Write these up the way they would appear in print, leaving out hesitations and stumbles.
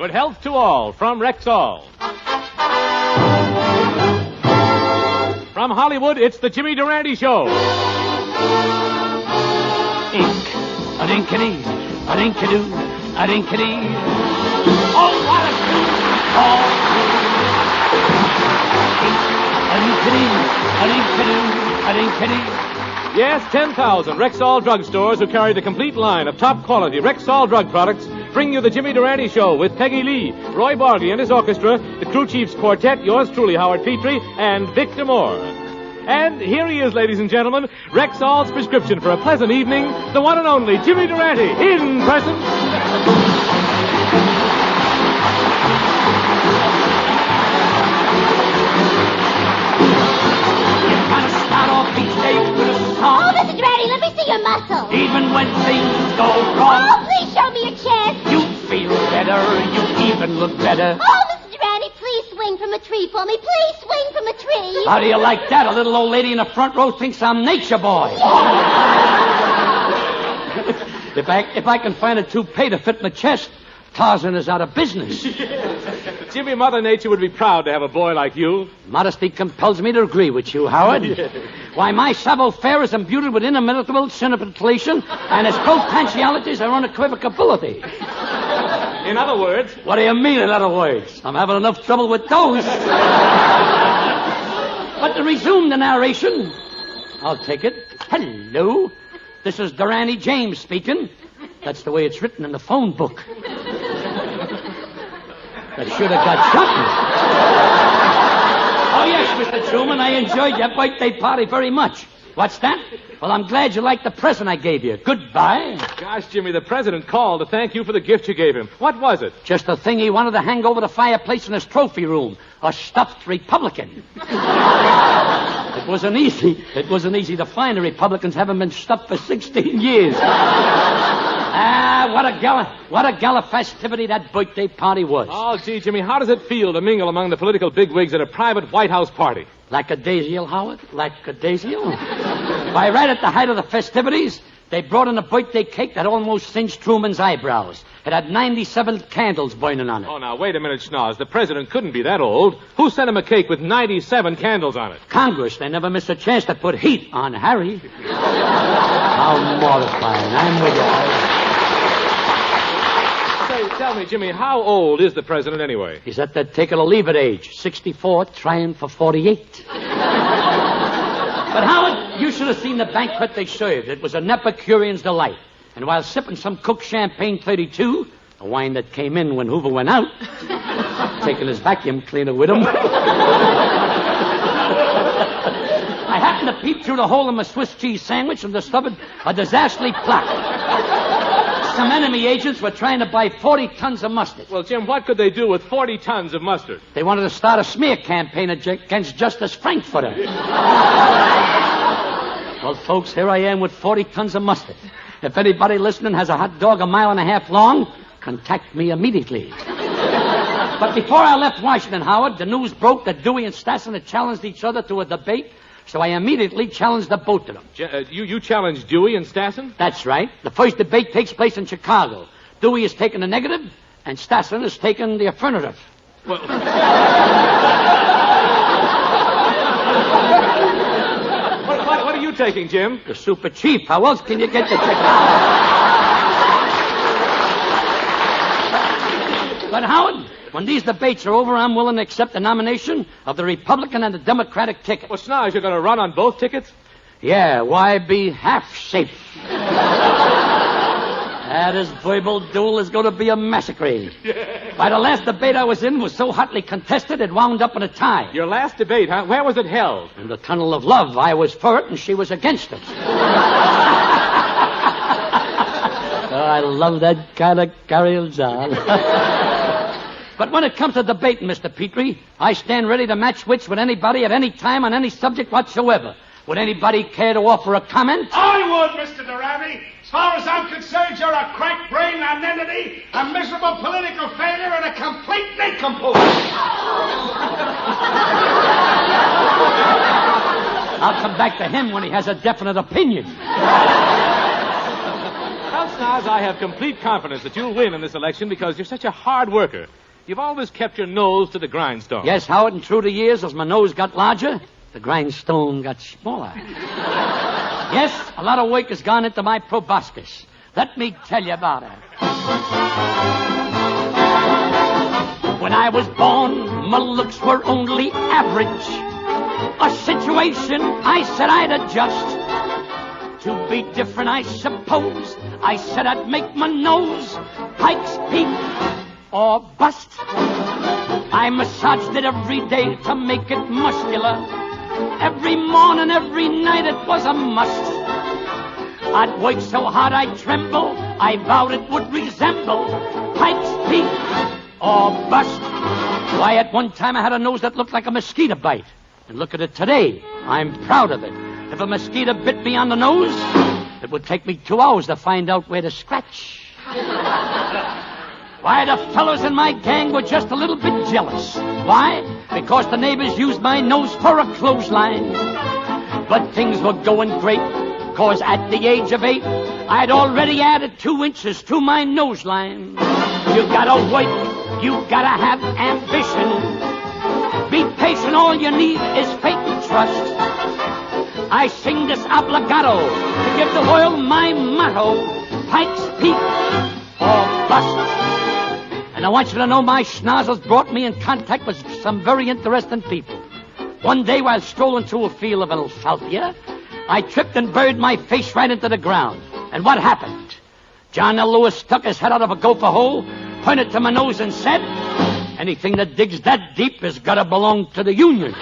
Good health to all from Rexall. From Hollywood, it's the Jimmy Durante Show. Ink, a dinkity, a dinkadoo, a dinkity. Oh, what a tune! Oh, a dinkity, a dinkadoo, a dinkity. Yes, 10,000 Rexall drugstores who carry the complete line of top-quality Rexall drug products bring you the Jimmy Durante Show with Peggy Lee, Roy Barkley and his orchestra, the Crew Chiefs Quartet, yours truly, Howard Petrie, and Victor Moore. And here he is, ladies and gentlemen, Rexall's prescription for a pleasant evening, the one and only Jimmy Durante, in person. You gotta start off each day with a song. Oh, Mr. Durante, let me see your muscles. Even when things go wrong, Oh, please show me your chest. you feel better, you even look better. Oh, Mr. Durante, please swing from a tree for me. Please swing from a tree. How do you like that? A little old lady in the front row thinks I'm Nature Boy. If I can find a toupee to fit my chest, Tarzan is out of business. Jimmy, Mother Nature would be proud to have a boy like you. Modesty compels me to agree with you, Howard. Why, my savoir-faire is imbued with inimitable scintillation, and its potentialities are unequivocability. In other words... What do you mean, in other words? I'm having enough trouble with those. But to resume the narration, I'll take it. Hello. This is Durante James speaking. That's the way it's written in the phone book. I should have got something. Oh, yes, Mr. Truman, I enjoyed your birthday party very much. What's that? Well, I'm glad you liked the present I gave you. Goodbye. Gosh, Jimmy, the president called to thank you for the gift you gave him. What was it? Just a thing he wanted to hang over the fireplace in his trophy room. A stuffed Republican. It wasn't easy. It wasn't easy to find. The Republicans haven't been stuffed for 16 years. What a gala festivity that birthday party was. Oh, gee, Jimmy, how does it feel to mingle among the political bigwigs at a private White House party? Lackadaisical, Howard? Lackadaisical? Why, right at the height of the festivities, they brought in a birthday cake that almost singed Truman's eyebrows. It had 97 candles burning on it. Oh, now, wait a minute, Schnoz. The president couldn't be that old. Who sent him a cake with 97 candles on it? Congress. They never missed a chance to put heat on Harry. How mortifying. I'm with you, Harry. Say, tell me, Jimmy, how old is the president anyway? He's at that take-it-or-leave-it age. 64, trying for 48. But, Howard, you should have seen the banquet they served. It was an Epicurean's delight. And while sipping some Cook Champagne 32, a wine that came in when Hoover went out, taking his vacuum cleaner with him, I happened to peep through the hole in my Swiss cheese sandwich and discovered a disastrous plot. Some enemy agents were trying to buy 40 tons of mustard. Well, Jim, what could they do with 40 tons of mustard? They wanted to start a smear campaign against Justice Frankfurter. Well, folks, here I am with 40 tons of mustard. If anybody listening has a hot dog a mile and a half long, contact me immediately. But before I left Washington, Howard, the news broke that Dewey and Stassen had challenged each other to a debate, so I immediately challenged the both of them. You challenged Dewey and Stassen? That's right. The first debate takes place in Chicago. Dewey is taking the negative, and Stassen is taking the affirmative. Well... What are you taking, Jim? The super chief. How else can you get to Chicago? But, Howard, when these debates are over, I'm willing to accept the nomination of the Republican and the Democratic ticket. Well, Schnoz, you're going to run on both tickets? Yeah, why be half safe? This verbal duel is going to be a massacre. By the last debate I was in was so hotly contested, it wound up in a tie. Your last debate, huh? Where was it held? In the Tunnel of Love. I was for it, and she was against it. I love that kind of carriage on. But when it comes to debating, Mr. Petrie, I stand ready to match wits with anybody at any time on any subject whatsoever. Would anybody care to offer a comment? I would, Mr. Durante. As far as I'm concerned, you're a crack-brained nonentity, a miserable political failure, and a complete nincompoop. I'll come back to him when he has a definite opinion. How Snaz, I have complete confidence that you'll win in this election because you're such a hard worker. You've always kept your nose to the grindstone. Yes, Howard, and through the years, as my nose got larger, the grindstone got smaller. Yes, a lot of work has gone into my proboscis. Let me tell you about it. When I was born, my looks were only average. A situation I said I'd adjust. To be different, I suppose, I said I'd make my nose Pike's Peak or bust. I massaged it every day to make it muscular. Every morning, every night, it was a must. I'd work so hard I'd tremble. I vowed it would resemble Pike's Peak or bust. Why, at one time I had a nose that looked like a mosquito bite. And look at it today. I'm proud of it. If a mosquito bit me on the nose, it would take me 2 hours to find out where to scratch. Why, the fellows in my gang were just a little bit jealous. Why? Because the neighbors used my nose for a clothesline. But things were going great, because at the age of 8, I'd already added 2 inches to my nose line. You gotta work, you gotta have ambition. Be patient, all you need is faith and trust. I sing this obligato to give the world my motto, Pike's Peak or bust. And I want you to know my schnozzles brought me in contact with some very interesting people. One day while strolling through a field of alfalfa, I tripped and buried my face right into the ground. And what happened? John L. Lewis stuck his head out of a gopher hole, pointed to my nose and said, anything that digs that deep has got to belong to the Union.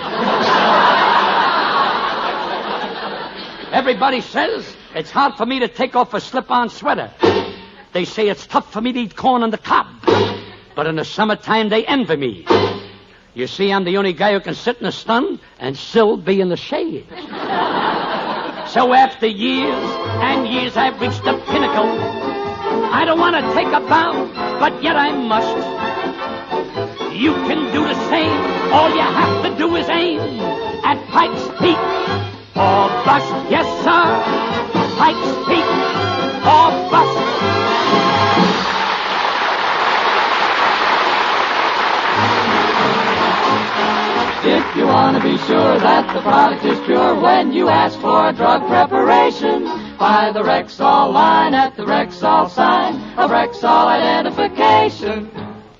Everybody says it's hard for me to take off a slip-on sweater. They say it's tough for me to eat corn on the cob. But in the summertime, they envy me. You see, I'm the only guy who can sit in the sun and still be in the shade. So after years and years, I've reached the pinnacle. I don't want to take a bow, but yet I must. You can do the same. All you have to do is aim at Pike's Peak or bust. Yes, sir. Pike's Peak or bust. If you want to be sure that the product is pure when you ask for a drug preparation, buy the Rexall line at the Rexall sign of Rexall identification.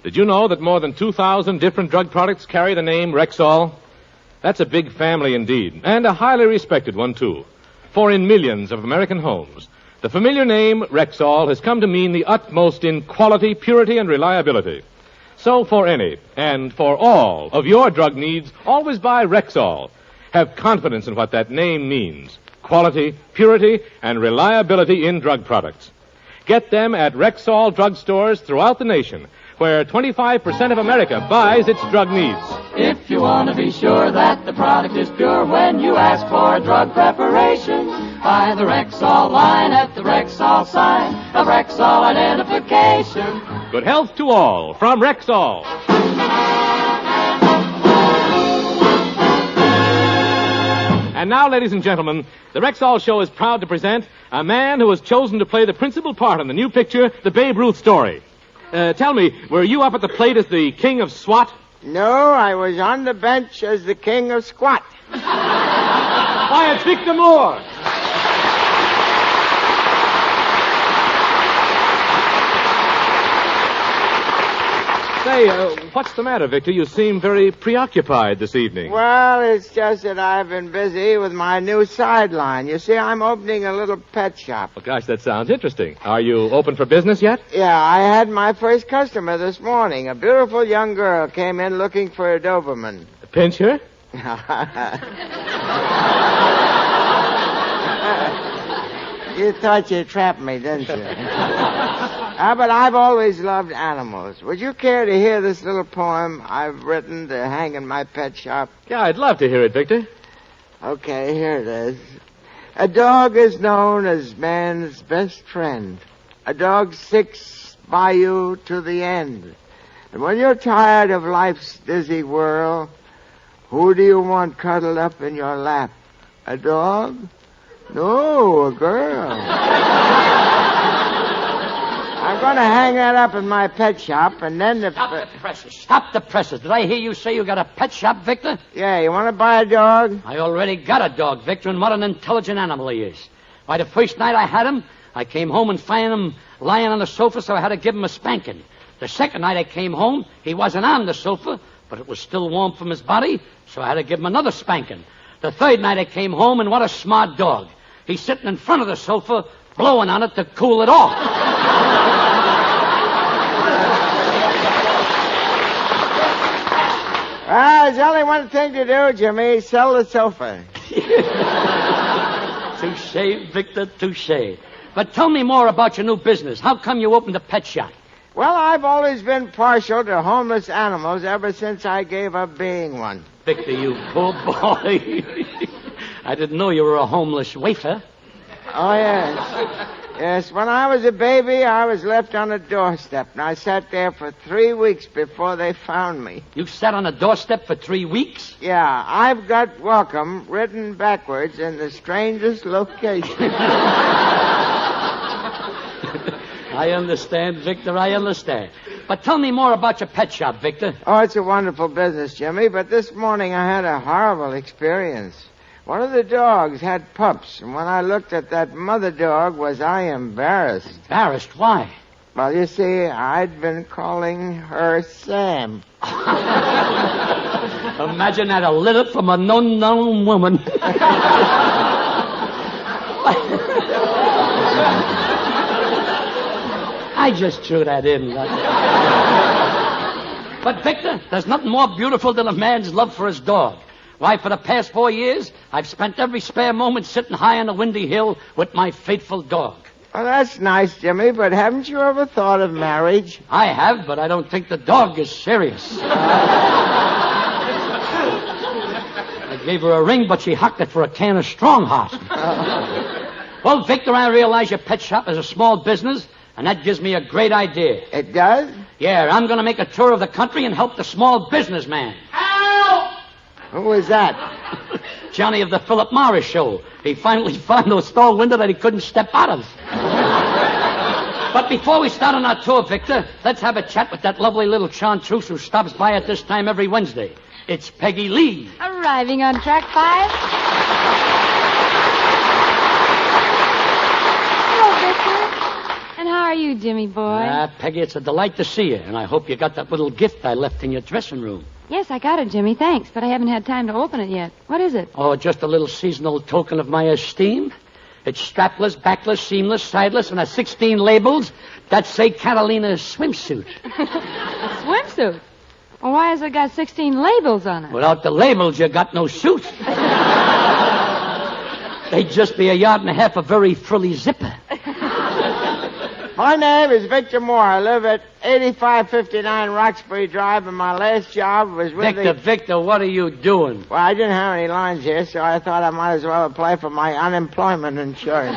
Did you know that more than 2,000 different drug products carry the name Rexall? That's a big family indeed, and a highly respected one, too. For in millions of American homes, the familiar name Rexall has come to mean the utmost in quality, purity, and reliability. So for any and for all of your drug needs, always buy Rexall. Have confidence in what that name means. Quality, purity, and reliability in drug products. Get them at Rexall drugstores throughout the nation, where 25% of America buys its drug needs. If you want to be sure that the product is pure when you ask for a drug preparation, buy the Rexall line at the Rexall sign of Rexall identification. Good health to all from Rexall. And now, ladies and gentlemen, the Rexall Show is proud to present a man who has chosen to play the principal part in the new picture, The Babe Ruth Story. Tell me, were you up at the plate as the king of SWAT? No, I was on the bench as the king of squat. Why, it's Victor Moore. Say, what's the matter, Victor? You seem very preoccupied this evening. Well, it's just that I've been busy with my new sideline. You see, I'm opening a little pet shop. Well, gosh, that sounds interesting. Are you open for business yet? Yeah, I had my first customer this morning. A beautiful young girl came in looking for a Doberman. Pinch her? You thought you trapped me, didn't you? But I've always loved animals. Would you care to hear this little poem I've written to hang in my pet shop? Yeah, I'd love to hear it, Victor. Okay, here it is. A dog is known as man's best friend. A dog sticks by you to the end. And when you're tired of life's dizzy whirl, who do you want cuddled up in your lap? A dog? No, a girl. I'm going to hang that up in my pet shop, and then if... Stop the presses. Stop the presses. Did I hear you say you got a pet shop, Victor? Yeah, you want to buy a dog? I already got a dog, Victor, and what an intelligent animal he is. Why, the first night I had him, I came home and found him lying on the sofa, so I had to give him a spanking. The second night I came home, he wasn't on the sofa, but it was still warm from his body, so I had to give him another spanking. The third night I came home, and what a smart dog. He's sitting in front of the sofa, blowing on it to cool it off. Well, there's only one thing to do, Jimmy. Sell the sofa. Touche, Victor, touche. But tell me more about your new business. How come you opened a pet shop? Well, I've always been partial to homeless animals ever since I gave up being one. Victor, you poor boy. I didn't know you were a homeless wafer. Oh, yes. Yes, when I was a baby, I was left on a doorstep, and I sat there for 3 weeks before they found me. You sat on a doorstep for 3 weeks? Yeah, I've got welcome written backwards in the strangest location. I understand, Victor, I understand. But tell me more about your pet shop, Victor. Oh, it's a wonderful business, Jimmy, but this morning I had a horrible experience. One of the dogs had pups, and when I looked at that mother dog, was I embarrassed. Embarrassed? Why? Well, you see, I'd been calling her Sam. Imagine that, a letter from an unknown woman. I just threw that in. But, Victor, there's nothing more beautiful than a man's love for his dog. Why, for the past 4 years, I've spent every spare moment sitting high on a windy hill with my faithful dog. Well, that's nice, Jimmy, but haven't you ever thought of marriage? I have, but I don't think the dog is serious. I gave her a ring, but she hocked it for a can of Strong Heart. Well, Victor, I realize your pet shop is a small business, and that gives me a great idea. It does? Yeah, I'm going to make a tour of the country and help the small businessman. Help! Who was that? Johnny of the Philip Morris Show. He finally found a stall window that he couldn't step out of. But before we start on our tour, Victor, let's have a chat with that lovely little chartreuse who stops by at this time every Wednesday. It's Peggy Lee. Arriving on track 5. Hello, Victor. And how are you, Jimmy boy? Peggy, it's a delight to see you, and I hope you got that little gift I left in your dressing room. Yes, I got it, Jimmy. Thanks, but I haven't had time to open it yet. What is it? Oh, just a little seasonal token of my esteem. It's strapless, backless, seamless, sideless, and has 16 labels that say Catalina's swimsuit. Swimsuit? Well, why has it got 16 labels on it? Without the labels, you got no suit. They'd just be a yard and a half of very frilly zipper. My name is Victor Moore. I live at 8559 Roxbury Drive, and my last job was with Victor, what are you doing? Well, I didn't have any lines here, so I thought I might as well apply for my unemployment insurance.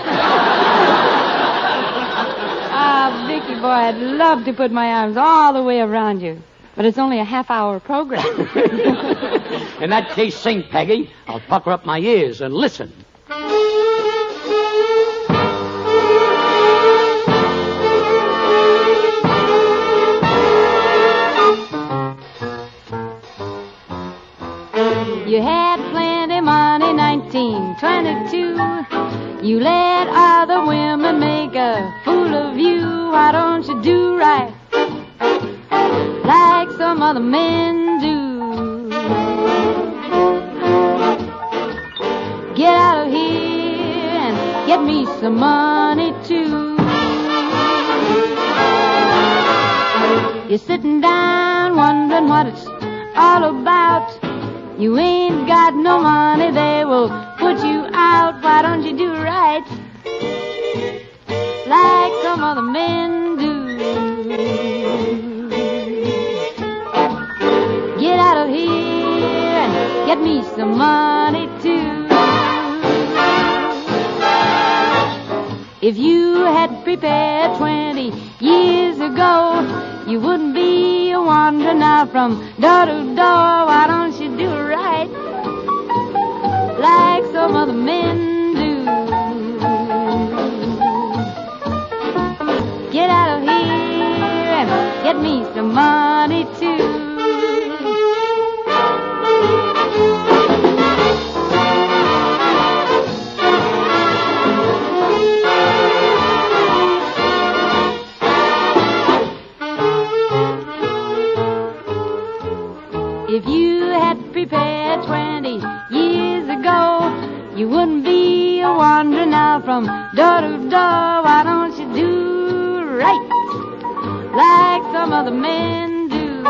Ah, Vicky, boy, I'd love to put my arms all the way around you. But it's only a half-hour program. In that case, sing, Peggy. I'll pucker up my ears and listen. You had plenty money, 1922. You let other women make a fool of you. Why don't you do right like some other men do? Get out of here and get me some money too. You're sitting down wondering what it's all about. You ain't got no money, they will put you out. Why don't you do right like some other men do? Get out of here and get me some money too. If you had prepared 20 years ago, you wouldn't be wandering out from door to door. Why don't you do right like some other men do? Get out of here me some money too. If you had prepared 20 years ago, you wouldn't be a wandering now from door to door. Why don't you do right like some other men do?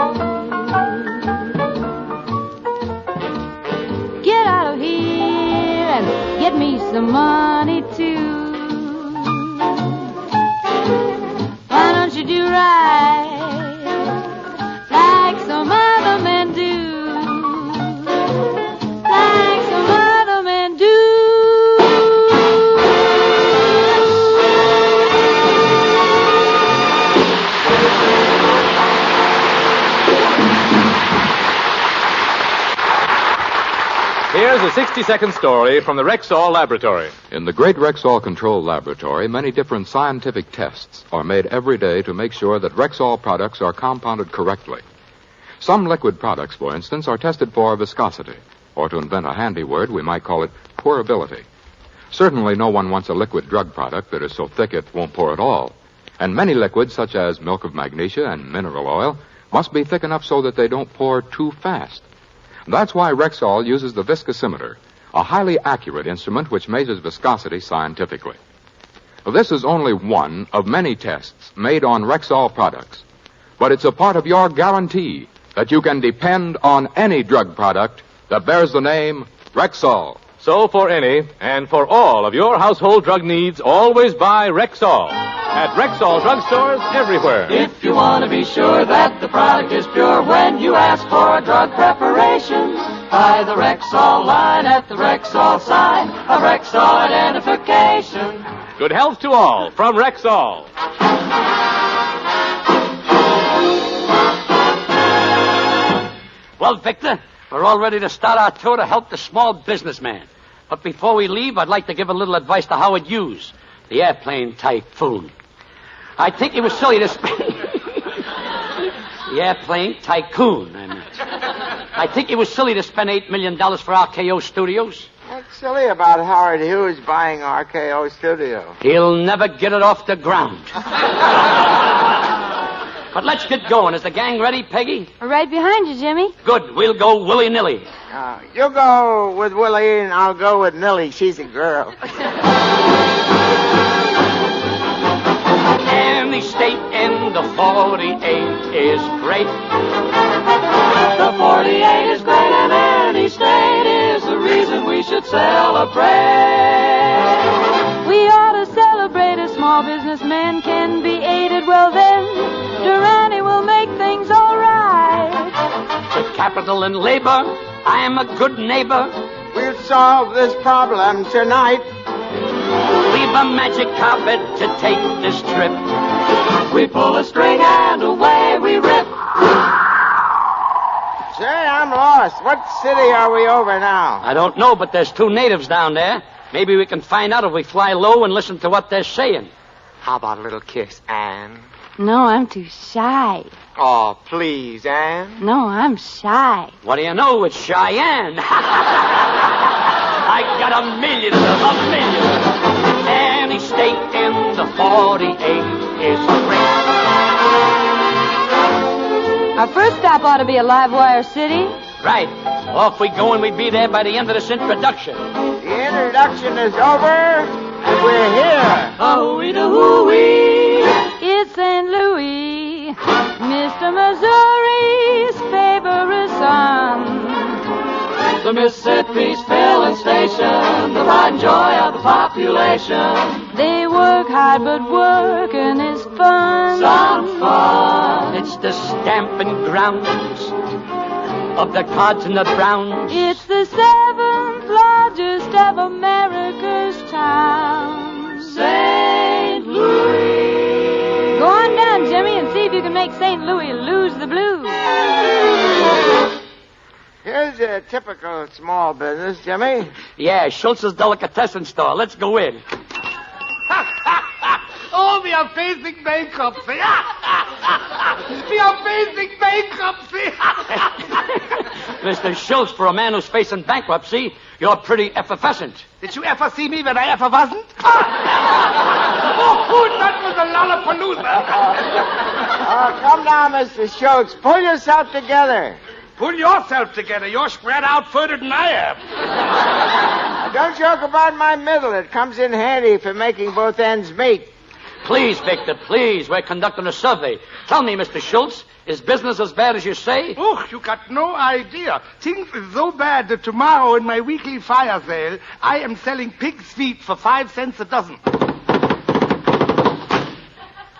Get out of here and get me some money too. Why don't you do right like some other men do? Like some other men do. Here's a 60-second story from the Rexall Laboratory. In the great Rexall Control Laboratory, many different scientific tests are made every day to make sure that Rexall products are compounded correctly. Some liquid products, for instance, are tested for viscosity, or to invent a handy word, we might call it pourability. Certainly no one wants a liquid drug product that is so thick it won't pour at all. And many liquids, such as milk of magnesia and mineral oil, must be thick enough so that they don't pour too fast. That's why Rexall uses the viscosimeter, a highly accurate instrument which measures viscosity scientifically. This is only one of many tests made on Rexall products, but it's a part of your guarantee that you can depend on any drug product that bears the name Rexall. So for any and for all of your household drug needs, always buy Rexall at Rexall drugstores everywhere. If you want to be sure that the product is pure when you ask for a drug preparation, buy the Rexall line at the Rexall sign of Rexall identification. Good health to all from Rexall. Well, Victor, we're all ready to start our tour to help the small businessman. But before we leave, I'd like to give a little advice to Howard Hughes, the airplane typhoon. I think it was silly to spend... The airplane tycoon, I meant. I think it was silly to spend $8 million for RKO Studios. What's silly about Howard Hughes buying RKO Studio? He'll never get it off the ground. But let's get going. Is the gang ready, Peggy? Right behind you, Jimmy. Good. We'll go willy-nilly. You go with Willie and I'll go with Millie. She's a girl. Any state in the 48 is great. The 48 is great and any state is the reason we should celebrate. We ought to celebrate a small businessman can be aided. Well then, Durante will make things all right. With capital and labor, I am a good neighbor. We'll solve this problem tonight. Leave a magic carpet to take this trip. We pull a string and away we rip. Say, I'm lost. What city are we over now? I don't know, but there's 2 natives down there. Maybe we can find out if we fly low and listen to what they're saying. How about a little kiss, Anne? No, I'm too shy. Oh, please, Anne. No, I'm shy. What do you know? It's Cheyenne. I got $1 million. Any state in the 48 is great. Our first stop ought to be at Livewire City. Right. Off we go and we'll be there by the end of this introduction. The introduction is over, and we're here. Oh-wee-da-hoo-wee. It's St. Louis, Mr. Missouri's favorite son. The Mississippi's filling station, the pride and joy of the population. They work hard, but working is fun. Some fun. It's the stamping grounds of the Cards and the Browns. It's the 7th largest of America's town. St. Louis. Go on down, Jimmy, and see if you can make St. Louis lose the blues. Here's a typical small business, Jimmy. Yeah, Schultz's Delicatessen store. Let's go in. Oh, we are facing bankruptcy. We are facing bankruptcy. Mr. Schultz, for a man who's facing bankruptcy, you're pretty effervescent. Did you ever see me when I ever wasn't? Oh, that was a lollapalooza. Come now, Mr. Schultz. Pull yourself together. Pull yourself together. You're spread out further than I am. Don't joke about my middle. It comes in handy for making both ends meet. Please, Victor, please. We're conducting a survey. Tell me, Mr. Schultz, is business as bad as you say? Oh, you got no idea. Things are so bad that tomorrow in my weekly fire sale, I am selling pig's feet for 5 cents a dozen.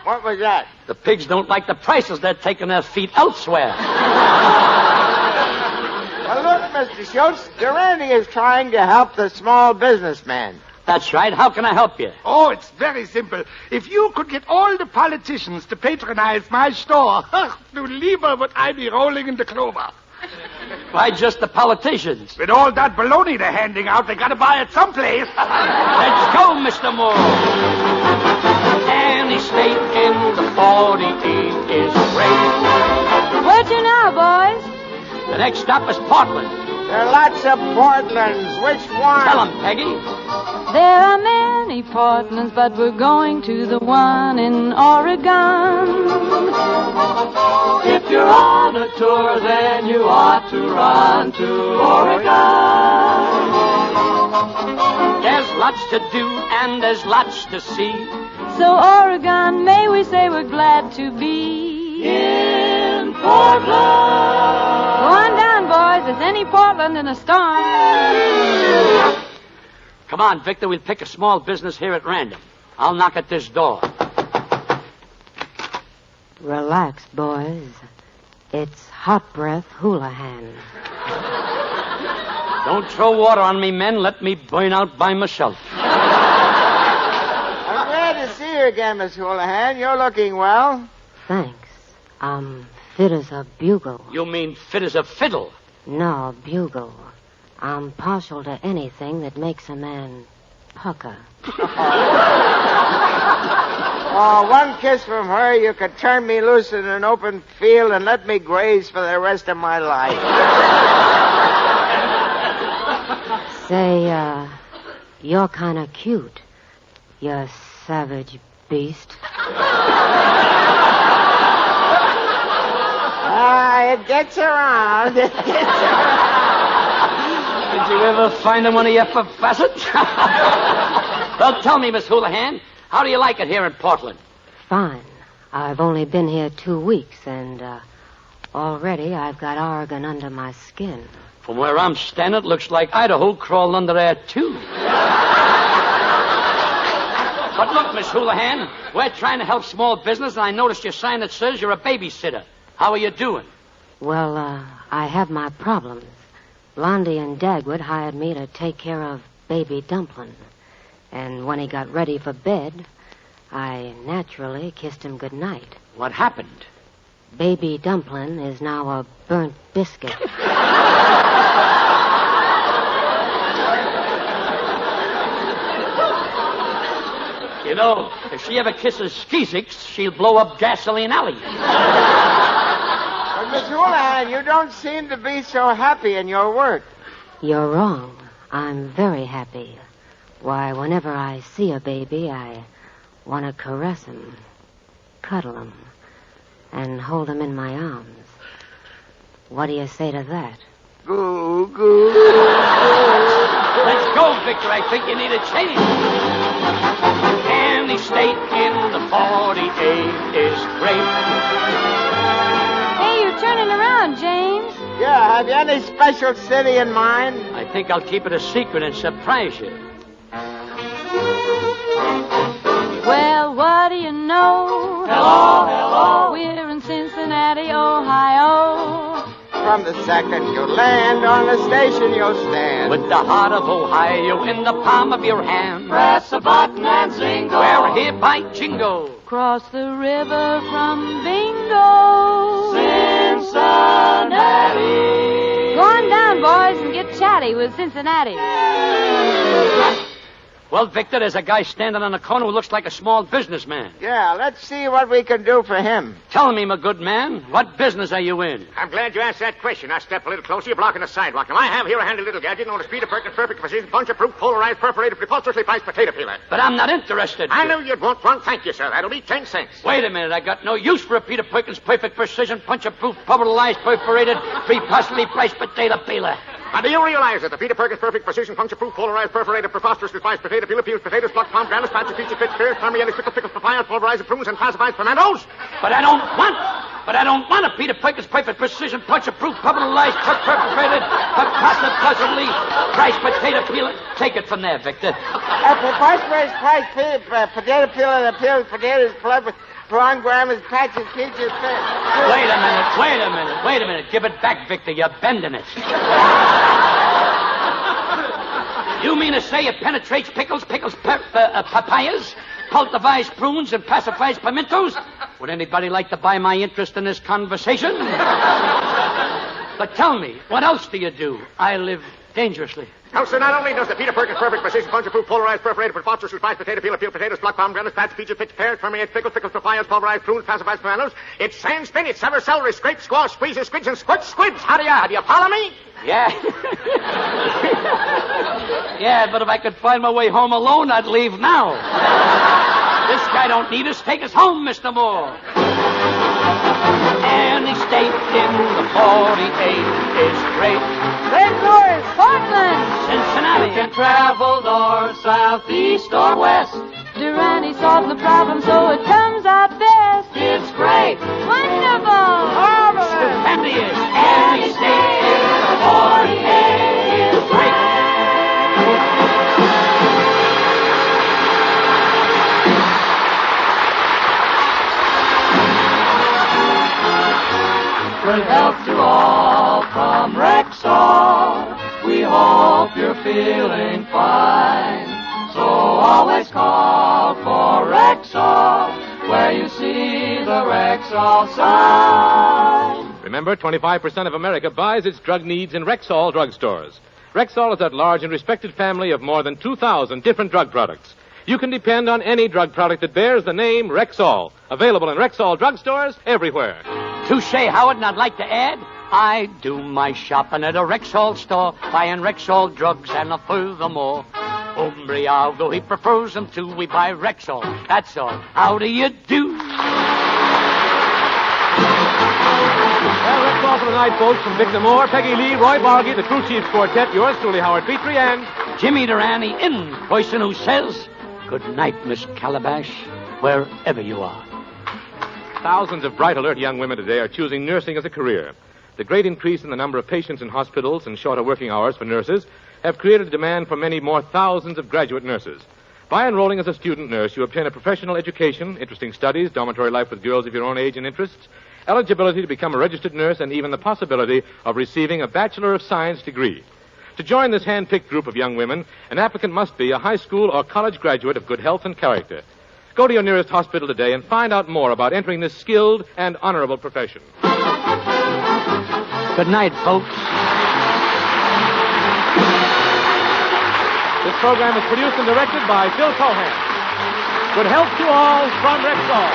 What was that? The pigs don't like the prices. They're taking their feet elsewhere. Well, look, Mr. Schultz, Durante is trying to help the small businessman. That's right. How can I help you? Oh, it's very simple. If you could get all the politicians to patronize my store, du lieber would I be rolling in the clover. Why just the politicians? With all that baloney they're handing out, they gotta buy it someplace. Let's go, Mr. Moore. Any state in the 48 is great. Where to now, boys? The next stop is Portland. There are lots of Portlands. Which one? Tell 'em, Peggy. There are many Portlands, but we're going to the one in Oregon. If you're on a tour, then you ought to run to Oregon. There's lots to do and there's lots to see. So Oregon, may we say we're glad to be In Portland. Go on down, boys. There's any Portland in a storm. Come on, Victor. We'll pick a small business here at random. I'll knock at this door. Relax, boys. It's Hot Breath Houlihan. Don't throw water on me, men. Let me burn out by myself. I'm glad to see you again, Miss Houlihan. You're looking well. Thanks. I'm fit as a bugle. You mean fit as a fiddle? No, bugle. I'm partial to anything that makes a man pucker. Oh, one kiss from her, you could turn me loose in an open field and let me graze for the rest of my life. Say, you're kind of cute. You savage beast. It gets around. It gets around. Did you ever find one of your facets? Well, tell me, Miss Houlihan, how do you like it here in Portland? Fine. I've only been here 2 weeks, and already I've got Oregon under my skin. From where I'm standing, it looks like Idaho crawled under there, too. But look, Miss Houlihan, we're trying to help small business, and I noticed your sign that says you're a babysitter. How are you doing? Well, I have my problems. Blondie and Dagwood hired me to take care of Baby Dumplin'. And when he got ready for bed, I naturally kissed him goodnight. What happened? Baby Dumplin' is now a burnt biscuit. You know, if she ever kisses Skeezicks, she'll blow up Gasoline Alley. But, Miss Houlihan, you don't seem to be so happy in your work. You're wrong. I'm very happy. Why, whenever I see a baby, I want to caress him, cuddle him, and hold him in my arms. What do you say to that? Goo, goo, goo. Let's go, Victor. I think you need a change. Any state in the 48 is great. Hey, you're turning around, James. Yeah, have you any special city in mind? I think I'll keep it a secret and surprise you. Well, what do you know? Hello, hello. We're in Cincinnati, Ohio. From the second you land, on the station you'll stand. With the heart of Ohio in the palm of your hand. Press a button and zingo. We're here by Jingo. Cross the river from Bingo. Cincinnati. Go on down, boys, and get chatty with Cincinnati. Well, Victor, there's a guy standing on the corner who looks like a small businessman. Yeah, let's see what we can do for him. Tell me, my good man, what business are you in? I'm glad you asked that question. Now step a little closer. You're blocking the sidewalk. Now I have here a handy little gadget known as Peter Perkins Perfect Precision Punch-Proof Polarized Perforated Preposterously Priced Potato Peeler. But I'm not interested. I knew you'd want one. Thank you, sir. That'll be 10 cents. Wait a minute. I got no use for a Peter Perkins Perfect Precision Punch-Proof Polarized Perforated Preposterously Priced Potato Peeler. Now, do you realize that the Peter Perkins Perfect Precision Puncture-Proof Polarized Perforated Preposterously Priced Potato Peeler peels potatoes, plucked pomegranates, patches, peaches, pears, permeated pickles, papayas, pulverized prunes, and classified pimentos? But I don't want a Peter Perkins Perfect Precision Punch-Proof Polarized Perforated Preposterously Priced Potato Peeler. Take it from there, Victor. A preposterous priced potato peeler that peels potatoes, plucked with pomegranates, patches, peaches, pears. Wait a minute. Give it back, Victor. You're bending it. You mean to say it penetrates pickles, papayas, pulverized prunes, and pacifies pimentos? Would anybody like to buy my interest in this conversation? But tell me, what else do you do? I live dangerously. Now, sir, not only does the Peter Perkins Perfect Precision Punch-Proof Polarized Perforated Preposterously Priced Potato Peeler peel potatoes, pluck pomegranates, patch, peaches, pears, permeate pickles, papayas, pulverized prunes, pacifies pimentos. It's sand spinach, sever celery, scrape, squash, squeezes, squids, and squirts, squids. How do you follow me? Yeah. Yeah, but if I could find my way home alone, I'd leave now. This guy don't need us. Take us home, Mr. Moore. Any state in the 48 is great. St. Louis, Portland, Cincinnati. You can travel north, south, east, or west. Durante solves the problem so it comes out best. It's great. Wonderful. Stupendous. Any state in the 48 is great. Good health to all from Rexall. We hope you're feeling fine. So always call for Rexall where you see the Rexall sign. Remember, 25% of America buys its drug needs in Rexall drugstores. Rexall is that large and respected family of more than 2,000 different drug products. You can depend on any drug product that bears the name Rexall. Available in Rexall drugstores everywhere. Touche, Howard, and I'd like to add, I do my shopping at a Rexall store, buying Rexall drugs and furthermore. Umbriago, he prefers them too. We buy Rexall. That's all. How do you do? Well, Rexall for the night, folks, from Victor Moore, Peggy Lee, Roy Bargy, the Crew Chiefs Quartet, yours truly, Howard Petrie, and Jimmy Durante in person who says, good night, Miss Calabash, wherever you are. Thousands of bright, alert young women today are choosing nursing as a career. The great increase in the number of patients in hospitals and shorter working hours for nurses have created a demand for many more thousands of graduate nurses. By enrolling as a student nurse, you obtain a professional education, interesting studies, dormitory life with girls of your own age and interests, eligibility to become a registered nurse, and even the possibility of receiving a Bachelor of Science degree. To join this hand-picked group of young women, an applicant must be a high school or college graduate of good health and character. Go to your nearest hospital today and find out more about entering this skilled and honorable profession. Good night, folks. This program is produced and directed by Phil Cohan. Good health to all from Rexall.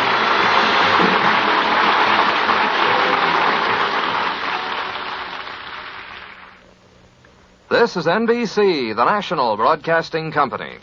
This is NBC, the national broadcasting company.